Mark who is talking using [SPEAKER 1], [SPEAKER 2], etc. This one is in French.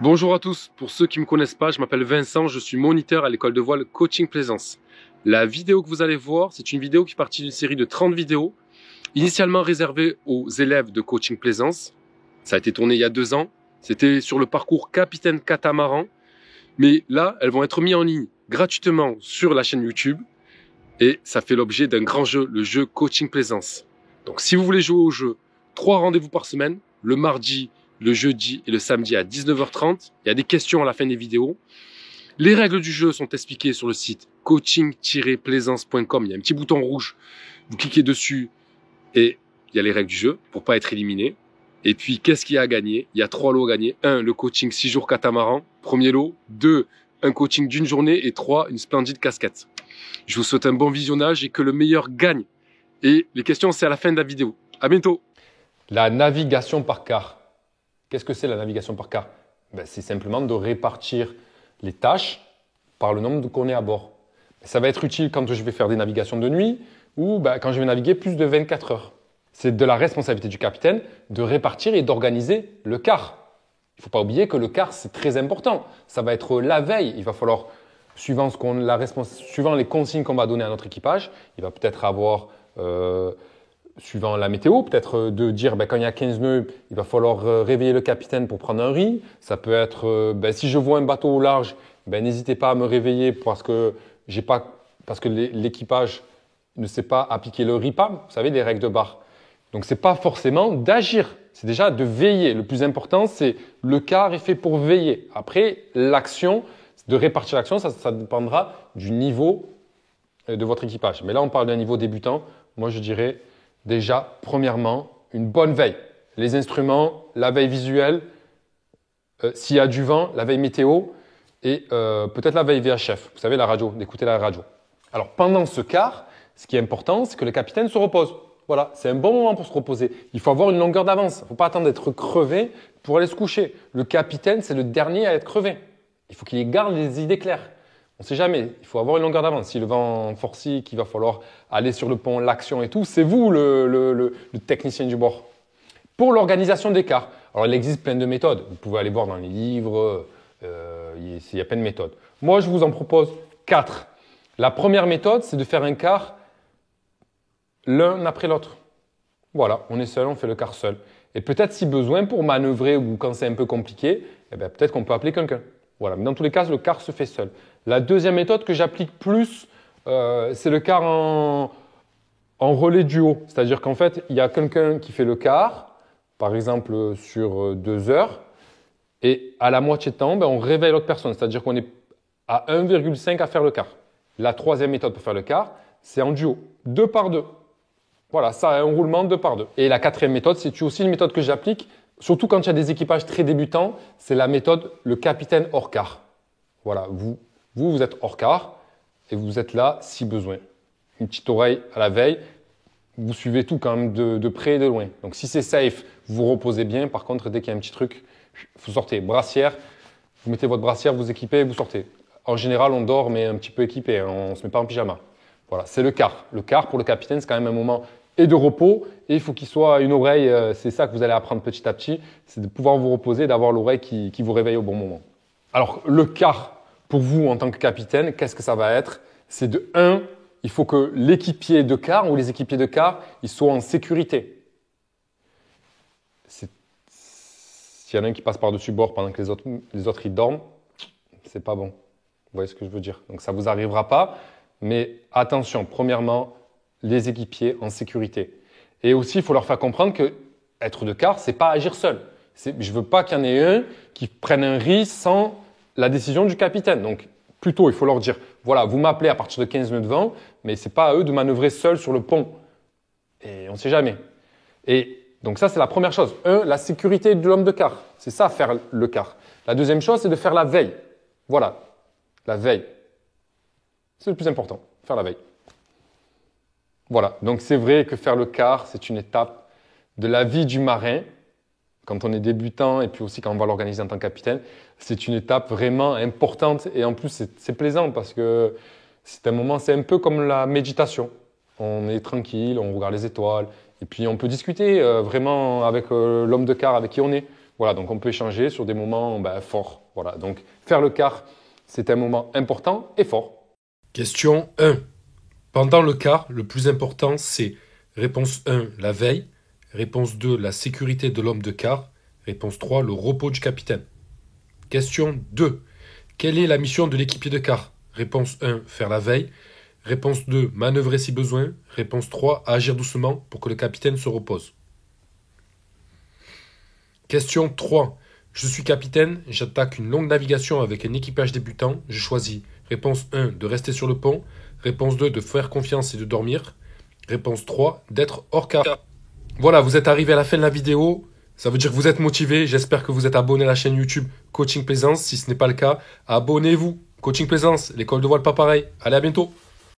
[SPEAKER 1] Bonjour à tous, pour ceux qui ne me connaissent pas, je m'appelle Vincent, je suis moniteur à l'école de voile Coaching Plaisance. La vidéo que vous allez voir, c'est une vidéo qui est partie d'une série de 30 vidéos, initialement réservée aux élèves de Coaching Plaisance. Ça a été tourné il y a 2 ans, c'était sur le parcours Capitaine Catamaran, mais là, elles vont être mises en ligne gratuitement sur la chaîne YouTube et ça fait l'objet d'un grand jeu, le jeu Coaching Plaisance. Donc si vous voulez jouer au jeu, 3 rendez-vous par semaine, le mardi, le jeudi et le samedi à 19h30. Il y a des questions à la fin des vidéos. Les règles du jeu sont expliquées sur le site coaching-plaisance.com. Il y a un petit bouton rouge. Vous cliquez dessus et il y a les règles du jeu pour pas être éliminé. Et puis, qu'est-ce qu'il y a à gagner? Il y a 3 lots à gagner. 1, le coaching 6 jours catamaran. Premier lot. 2, un coaching d'une journée. Et 3, une splendide casquette. Je vous souhaite un bon visionnage et que le meilleur gagne. Et les questions, c'est à la fin de la vidéo. À bientôt.
[SPEAKER 2] La navigation par car. Qu'est-ce que c'est la navigation par car? C'est simplement de répartir les tâches par le nombre qu'on est à bord. Ça va être utile quand je vais faire des navigations de nuit ou quand je vais naviguer plus de 24 heures. C'est de la responsabilité du capitaine de répartir et d'organiser le car. Il ne faut pas oublier que le car, c'est très important. Ça va être la veille. Il va falloir, suivant les consignes qu'on va donner à notre équipage, il va peut-être avoir suivant la météo, peut-être de dire quand il y a 15 nœuds, il va falloir réveiller le capitaine pour prendre un riz. Ça peut être si je vois un bateau au large, n'hésitez pas à me réveiller parce que l'équipage ne sait pas appliquer le RIPAM, vous savez, les règles de barre. Donc c'est pas forcément d'agir, c'est déjà de veiller. Le plus important, c'est le car est fait pour veiller. Après, l'action, de répartir l'action, ça dépendra du niveau de votre équipage. Mais là, on parle d'un niveau débutant. Moi, je dirais déjà, premièrement, une bonne veille. Les instruments, la veille visuelle, s'il y a du vent, la veille météo et peut-être la veille VHF. Vous savez, la radio, d'écouter la radio. Alors, pendant ce quart, ce qui est important, c'est que le capitaine se repose. Voilà, c'est un bon moment pour se reposer. Il faut avoir une longueur d'avance. Il ne faut pas attendre d'être crevé pour aller se coucher. Le capitaine, c'est le dernier à être crevé. Il faut qu'il garde les idées claires. On ne sait jamais, il faut avoir une longueur d'avance. Si le vent forcit, qu'il va falloir aller sur le pont, l'action et tout, c'est vous le technicien du bord. Pour l'organisation des cars, alors il existe plein de méthodes. Vous pouvez aller voir dans les livres, il y a plein de méthodes. Moi, je vous en propose 4. La première méthode, c'est de faire un car l'un après l'autre. Voilà, on est seul, on fait le car seul. Et peut-être si besoin, pour manœuvrer ou quand c'est un peu compliqué, peut-être qu'on peut appeler quelqu'un. Voilà, mais dans tous les cas, le car se fait seul. La deuxième méthode que j'applique plus, c'est le car en relais duo. C'est-à-dire qu'en fait, il y a quelqu'un qui fait le car, par exemple sur 2 heures, et à la moitié de temps, on réveille l'autre personne. C'est-à-dire qu'on est à 1,5 à faire le car. La troisième méthode pour faire le car, c'est en duo, 2 par 2. Voilà, ça a un roulement 2 par 2. Et la quatrième méthode, c'est aussi une méthode que j'applique, surtout quand il y a des équipages très débutants, c'est la méthode le capitaine hors car. Voilà, vous êtes hors car et vous êtes là si besoin. Une petite oreille à la veille, vous suivez tout quand même de près et de loin. Donc si c'est safe, vous vous reposez bien. Par contre, dès qu'il y a un petit truc, vous sortez. Brassière, vous mettez votre brassière, vous équipez, vous sortez. En général, on dort mais un petit peu équipé, hein, on ne se met pas en pyjama. Voilà, c'est le car. Le car, pour le capitaine, c'est quand même un moment et de repos et il faut qu'il soit une oreille, c'est ça que vous allez apprendre petit à petit, c'est de pouvoir vous reposer, d'avoir l'oreille qui vous réveille au bon moment. Alors, le car, pour vous en tant que capitaine, qu'est-ce que ça va être? C'est de 1, il faut que l'équipier de car ou les équipiers de car, ils soient en sécurité. S'il y en a un qui passe par-dessus bord pendant que les autres ils dorment, c'est pas bon. Vous voyez ce que je veux dire? Donc ça vous arrivera pas, mais attention, premièrement, les équipiers en sécurité. Et aussi, il faut leur faire comprendre que être de car, c'est pas agir seul. Je veux pas qu'il y en ait un qui prenne un risque sans la décision du capitaine. Donc, plutôt, il faut leur dire, voilà, vous m'appelez à partir de 15 nœuds de vent, mais c'est pas à eux de manœuvrer seuls sur le pont. Et on ne sait jamais. Et donc ça, c'est la première chose. 1, la sécurité de l'homme de car. C'est ça, faire le car. La deuxième chose, c'est de faire la veille. Voilà, la veille. C'est le plus important, faire la veille. Voilà, donc c'est vrai que faire le car, c'est une étape de la vie du marin, quand on est débutant et puis aussi quand on va l'organiser en tant que capitaine, c'est une étape vraiment importante et en plus c'est plaisant parce que c'est un moment, c'est un peu comme la méditation. On est tranquille, on regarde les étoiles et puis on peut discuter vraiment avec l'homme de car avec qui on est. Voilà, donc on peut échanger sur des moments forts. Voilà, donc faire le quart, c'est un moment important et fort.
[SPEAKER 3] Question 1. Pendant le quart, le plus important, c'est réponse 1, la veille. Réponse 2, la sécurité de l'homme de quart. Réponse 3, le repos du capitaine. Question 2. Quelle est la mission de l'équipier de quart? Réponse 1, faire la veille. Réponse 2, manœuvrer si besoin. Réponse 3, agir doucement pour que le capitaine se repose. Question 3. Je suis capitaine, j'attaque une longue navigation avec un équipage débutant. Je choisis réponse 1, de rester sur le pont. Réponse 2, de faire confiance et de dormir. Réponse 3, d'être hors quart. Voilà, vous êtes arrivé à la fin de la vidéo. Ça veut dire que vous êtes motivé. J'espère que vous êtes abonné à la chaîne YouTube Coaching Plaisance. Si ce n'est pas le cas, abonnez-vous. Coaching Plaisance, l'école de voile pas pareil. Allez, à bientôt.